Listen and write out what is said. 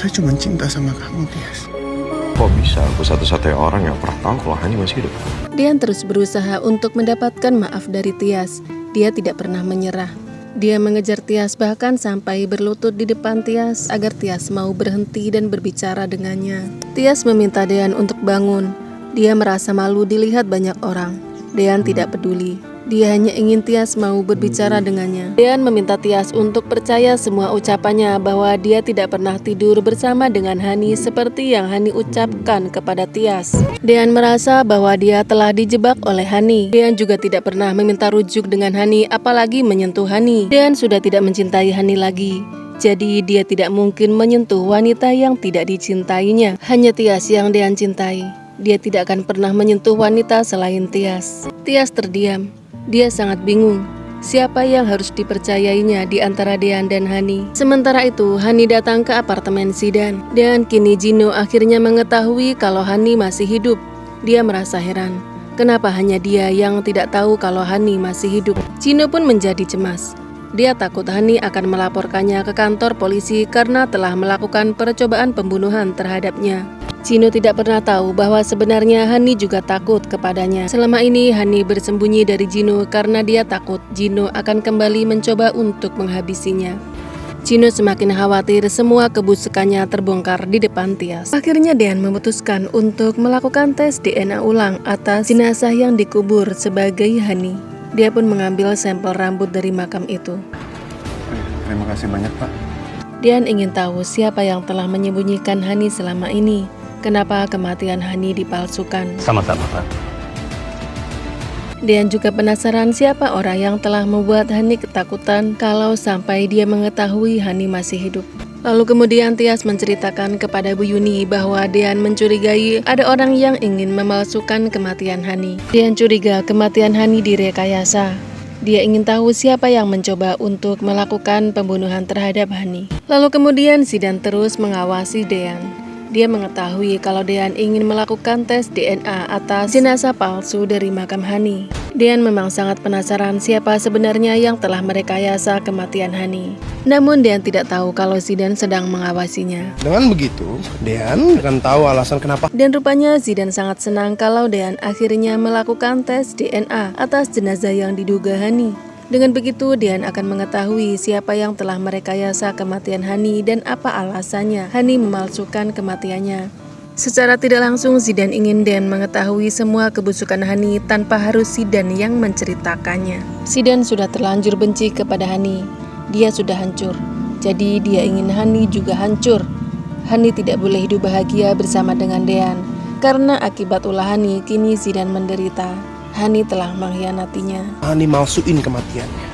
Saya cuma cinta sama kamu, Tias. Kok bisa aku satu-satunya orang yang pernah tahu kalau Hani masih hidup? Dian terus berusaha untuk mendapatkan maaf dari Tias. Dia tidak pernah menyerah. Dia mengejar Tias bahkan sampai berlutut di depan Tias agar Tias mau berhenti dan berbicara dengannya. Tias meminta Dian untuk bangun. Dia merasa malu dilihat banyak orang. Dian tidak peduli. Dia hanya ingin Tias mau berbicara dengannya. Dian meminta Tias untuk percaya semua ucapannya bahwa dia tidak pernah tidur bersama dengan Hani seperti yang Hani ucapkan kepada Tias. Dian merasa bahwa dia telah dijebak oleh Hani. Dian juga tidak pernah meminta rujuk dengan Hani, apalagi menyentuh Hani. Dian sudah tidak mencintai Hani lagi. Jadi dia tidak mungkin menyentuh wanita yang tidak dicintainya. Hanya Tias yang Dian cintai. Dia tidak akan pernah menyentuh wanita selain Tias. Tias terdiam. Dia sangat bingung. Siapa yang harus dipercayainya di antara Dian dan Hani? Sementara itu, Hani datang ke apartemen Zidan. Dan kini Gino akhirnya mengetahui kalau Hani masih hidup. Dia merasa heran. Kenapa hanya dia yang tidak tahu kalau Hani masih hidup? Gino pun menjadi cemas. Dia takut Hani akan melaporkannya ke kantor polisi karena telah melakukan percobaan pembunuhan terhadapnya. Gino tidak pernah tahu bahwa sebenarnya Hani juga takut kepadanya. Selama ini Hani bersembunyi dari Gino karena dia takut Gino akan kembali mencoba untuk menghabisinya. Gino semakin khawatir semua kebusukannya terbongkar di depan Tias. Akhirnya Dian memutuskan untuk melakukan tes DNA ulang atas jenazah yang dikubur sebagai Hani. Dia pun mengambil sampel rambut dari makam itu. Terima kasih banyak, Pak. Dian ingin tahu siapa yang telah menyembunyikan Hani selama ini. Kenapa kematian Hani dipalsukan? Sama-sama, Pak. Dian juga penasaran siapa orang yang telah membuat Hani ketakutan kalau sampai dia mengetahui Hani masih hidup. Lalu kemudian Tias menceritakan kepada Bu Yuni bahwa Dian mencurigai ada orang yang ingin memalsukan kematian Hani. Dian curiga kematian Hani direkayasa. Dia ingin tahu siapa yang mencoba untuk melakukan pembunuhan terhadap Hani. Lalu kemudian Zidan terus mengawasi Dian. Dia mengetahui kalau Dian ingin melakukan tes DNA atas jenazah palsu dari makam Hani. Dian memang sangat penasaran siapa sebenarnya yang telah merekayasa kematian Hani. Namun Dian tidak tahu kalau Zidan sedang mengawasinya. Dengan begitu, Dian akan tahu alasan kenapa. Dan rupanya Zidan sangat senang kalau Dian akhirnya melakukan tes DNA atas jenazah yang diduga Hani. Dengan begitu, Dian akan mengetahui siapa yang telah merekayasa kematian Hani dan apa alasannya Hani memalsukan kematiannya. Secara tidak langsung, Zidan ingin Dian mengetahui semua kebusukan Hani tanpa harus Zidan yang menceritakannya. Zidan sudah terlanjur benci kepada Hani. Dia sudah hancur. Jadi dia ingin Hani juga hancur. Hani tidak boleh hidup bahagia bersama dengan Dian. Karena akibat ulah Hani, kini Zidan menderita. Hani telah mengkhianatinya. Hani malsuin kematiannya.